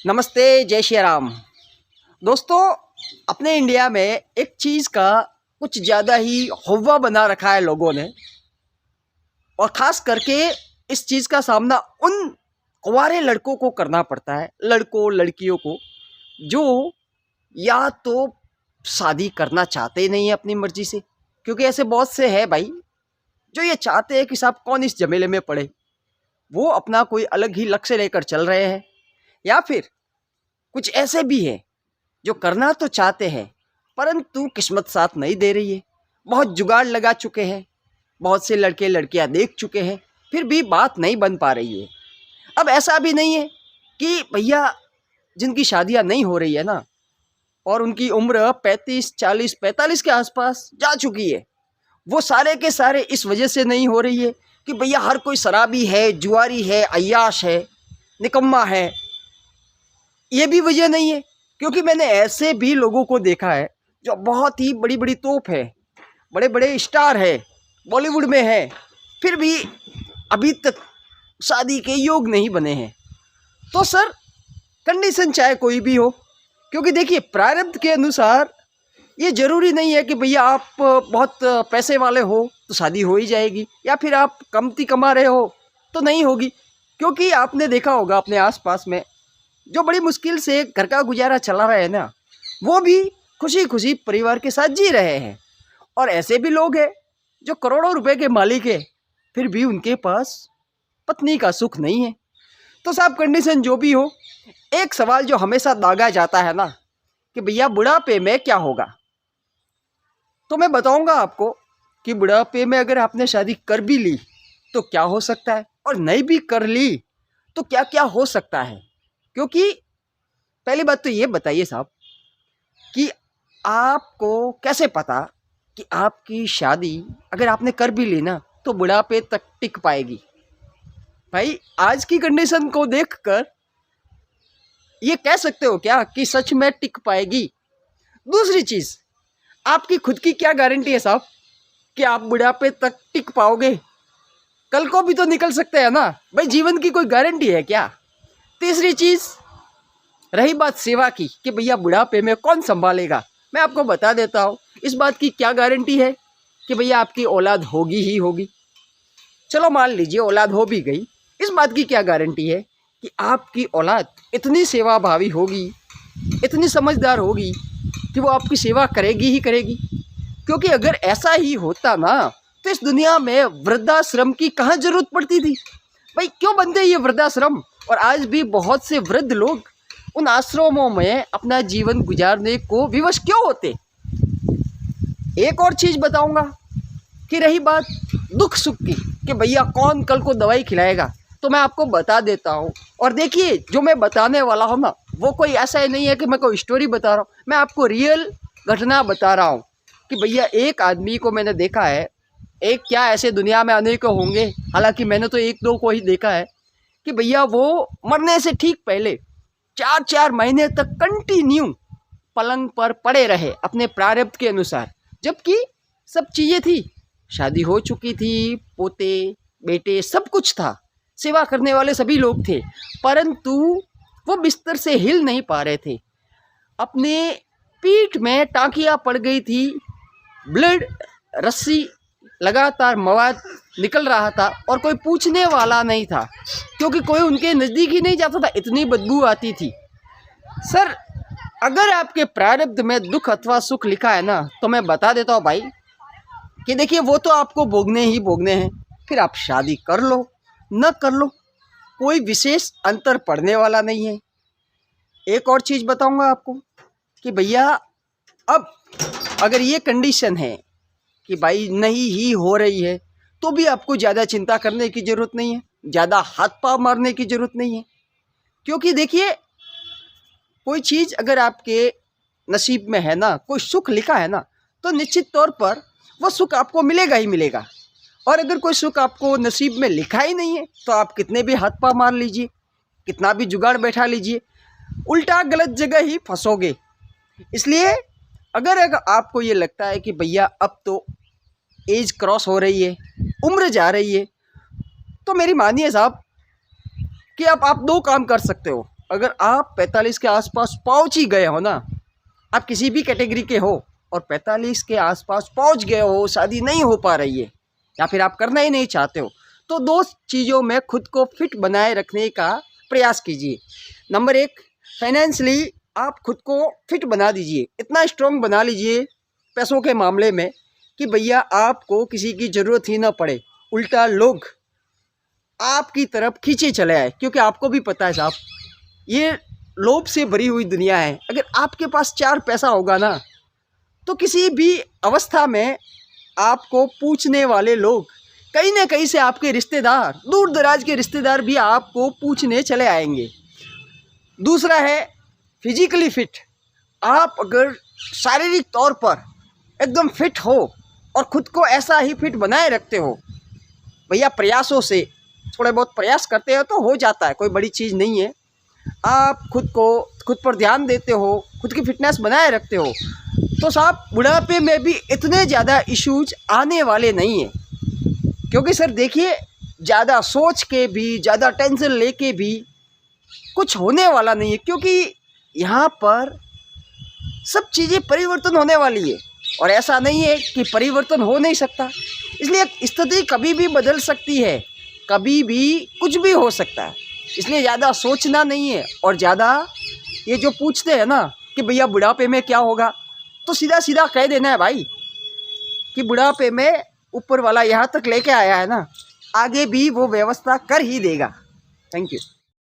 नमस्ते, जय श्री राम। दोस्तों, अपने इंडिया में एक चीज़ का कुछ ज़्यादा ही हौवा बना रखा है लोगों ने, और ख़ास करके इस चीज़ का सामना उन कुंवारे लड़कों को करना पड़ता है, लड़कों लड़कियों को, जो या तो शादी करना चाहते नहीं हैं अपनी मर्ज़ी से, क्योंकि ऐसे बहुत से हैं भाई जो ये चाहते हैं कि साहब कौन इस झमेले में पड़े, वो अपना कोई अलग ही लक्ष्य लेकर चल रहे हैं। या फिर कुछ ऐसे भी हैं जो करना तो चाहते हैं परंतु किस्मत साथ नहीं दे रही है, बहुत जुगाड़ लगा चुके हैं, बहुत से लड़के लड़कियां देख चुके हैं, फिर भी बात नहीं बन पा रही है। अब ऐसा भी नहीं है कि भैया जिनकी शादियां नहीं हो रही है ना, और उनकी उम्र 35, 40, 45 के आसपास जा चुकी है, वो सारे के सारे इस वजह से नहीं हो रही है कि भैया हर कोई शराबी है, जुआरी है, अय्याश है, निकम्मा है। ये भी वजह नहीं है, क्योंकि मैंने ऐसे भी लोगों को देखा है जो बहुत ही बड़ी बड़ी तोप है, बड़े बड़े स्टार है, बॉलीवुड में है, फिर भी अभी तक शादी के योग नहीं बने हैं। तो सर, कंडीशन चाहे कोई भी हो, क्योंकि देखिए प्रारब्ध के अनुसार ये ज़रूरी नहीं है कि भैया आप बहुत पैसे वाले हो तो शादी हो ही जाएगी, या फिर आप कमती कमा रहे हो तो नहीं होगी। क्योंकि आपने देखा होगा अपने आसपास में जो बड़ी मुश्किल से घर का गुजारा चला रहे हैं ना, वो भी खुशी खुशी परिवार के साथ जी रहे हैं। और ऐसे भी लोग हैं जो करोड़ों रुपए के मालिक है, फिर भी उनके पास पत्नी का सुख नहीं है। तो साहब, कंडीशन जो भी हो, एक सवाल जो हमेशा दागा जाता है ना कि भैया बुढ़ापे में क्या होगा, तो मैं बताऊंगा आपको कि बुढ़ापे में अगर आपने शादी कर भी ली तो क्या हो सकता है, और नहीं भी कर ली तो क्या क्या हो सकता है। क्योंकि पहली बात तो ये बताइए साहब कि आपको कैसे पता कि आपकी शादी अगर आपने कर भी ली ना तो बुढ़ापे तक टिक पाएगी। भाई, आज की कंडीशन को देखकर ये कह सकते हो क्या कि सच में टिक पाएगी? दूसरी चीज़, आपकी खुद की क्या गारंटी है साहब कि आप बुढ़ापे तक टिक पाओगे? कल को भी तो निकल सकते हैं ना भाई, जीवन की कोई गारंटी है क्या? तीसरी चीज़, रही बात सेवा की कि भैया बुढ़ापे में कौन संभालेगा, मैं आपको बता देता हूँ इस बात की क्या गारंटी है कि भैया आपकी औलाद होगी ही होगी। चलो मान लीजिए औलाद हो भी गई, इस बात की क्या गारंटी है कि आपकी औलाद इतनी सेवा भावी होगी, इतनी समझदार होगी कि वो आपकी सेवा करेगी ही करेगी। क्योंकि अगर ऐसा ही होता ना तो इस दुनिया में वृद्धाश्रम की कहाँ जरूरत पड़ती थी भाई? क्यों बनते ये वृद्धाश्रम? और आज भी बहुत से वृद्ध लोग उन आश्रमों में अपना जीवन गुजारने को विवश क्यों होते? एक और चीज़ बताऊंगा कि रही बात दुख सुख की कि भैया कौन कल को दवाई खिलाएगा, तो मैं आपको बता देता हूँ। और देखिए, जो मैं बताने वाला हूँ ना, वो कोई ऐसा ही नहीं है कि मैं कोई स्टोरी बता रहा हूँ, मैं आपको रियल घटना बता रहा हूँ कि भैया एक आदमी को मैंने देखा है, एक क्या ऐसे दुनिया में अनेकों होंगे, हालांकि मैंने तो एक दो को ही देखा है कि भैया वो मरने से ठीक पहले 4-4 महीने तक कंटिन्यू पलंग पर पड़े रहे अपने प्रारब्ध के अनुसार, जबकि सब चीज़ें थी, शादी हो चुकी थी, पोते बेटे सब कुछ था, सेवा करने वाले सभी लोग थे, परंतु वो बिस्तर से हिल नहीं पा रहे थे। अपने पीठ में टांकियाँ पड़ गई थी, ब्लड रस्सी लगातार मवाद निकल रहा था, और कोई पूछने वाला नहीं था क्योंकि कोई उनके नज़दीक ही नहीं जाता था, इतनी बदबू आती थी। सर, अगर आपके प्रारब्ध में दुख अथवा सुख लिखा है ना, तो मैं बता देता हूँ भाई कि देखिए वो तो आपको भोगने ही भोगने हैं। फिर आप शादी कर लो न कर लो, कोई विशेष अंतर पड़ने वाला नहीं है। एक और चीज़ बताऊँगा आपको कि भैया अब अगर ये कंडीशन है कि भाई नहीं ही हो रही है, तो भी आपको ज़्यादा चिंता करने की ज़रूरत नहीं है, ज़्यादा हाथ पाँव मारने की ज़रूरत नहीं है। क्योंकि देखिए, कोई चीज़ अगर आपके नसीब में है ना, कोई सुख लिखा है ना, तो निश्चित तौर पर वो सुख आपको मिलेगा ही मिलेगा। और अगर कोई सुख आपको नसीब में लिखा ही नहीं है, तो आप कितने भी हाथ पाँव मार लीजिए, कितना भी जुगाड़ बैठा लीजिए, उल्टा गलत जगह ही फंसोगे। इसलिए अगर आपको ये लगता है कि भैया अब तो एज क्रॉस हो रही है, उम्र जा रही है, तो मेरी मानिए साहब कि अब आप दो काम कर सकते हो। अगर आप 45 के आसपास पहुंच ही गए हो ना, आप किसी भी कैटेगरी के हो और 45 के आसपास पहुंच गए हो, शादी नहीं हो पा रही है या फिर आप करना ही नहीं चाहते हो, तो दो चीज़ों में खुद को फिट बनाए रखने का प्रयास कीजिए। नंबर 1, फाइनेंशियली आप खुद को फिट बना दीजिए, इतना स्ट्रॉन्ग बना लीजिए पैसों के मामले में कि भैया आपको किसी की ज़रूरत ही ना पड़े, उल्टा लोग आपकी तरफ खींचे चले आए। क्योंकि आपको भी पता है साहब, ये लोभ से भरी हुई दुनिया है। अगर आपके पास 4 पैसा होगा ना, तो किसी भी अवस्था में आपको पूछने वाले लोग, कहीं ना कहीं से आपके रिश्तेदार, दूर दराज के रिश्तेदार भी आपको पूछने चले आएंगे। दूसरा है फिजिकली फिट। आप अगर शारीरिक तौर पर एकदम फिट हो और ख़ुद को ऐसा ही फिट बनाए रखते हो, भैया प्रयासों से थोड़े बहुत प्रयास करते हो तो हो जाता है, कोई बड़ी चीज़ नहीं है। आप खुद पर ध्यान देते हो, खुद की फिटनेस बनाए रखते हो, तो साहब बुढ़ापे में भी इतने ज़्यादा इश्यूज आने वाले नहीं हैं। क्योंकि सर देखिए, ज़्यादा सोच के भी, ज़्यादा टेंशन लेके भी कुछ होने वाला नहीं है। क्योंकि यहाँ पर सब चीज़ें परिवर्तन होने वाली है और ऐसा नहीं है कि परिवर्तन हो नहीं सकता। इसलिए स्थिति कभी भी बदल सकती है, कभी भी कुछ भी हो सकता है। इसलिए ज़्यादा सोचना नहीं है। और ज़्यादा ये जो पूछते हैं ना कि भैया बुढ़ापे में क्या होगा, तो सीधा सीधा कह देना है भाई कि बुढ़ापे में ऊपर वाला यहाँ तक लेके आया है ना, आगे भी वो व्यवस्था कर ही देगा। Thank you.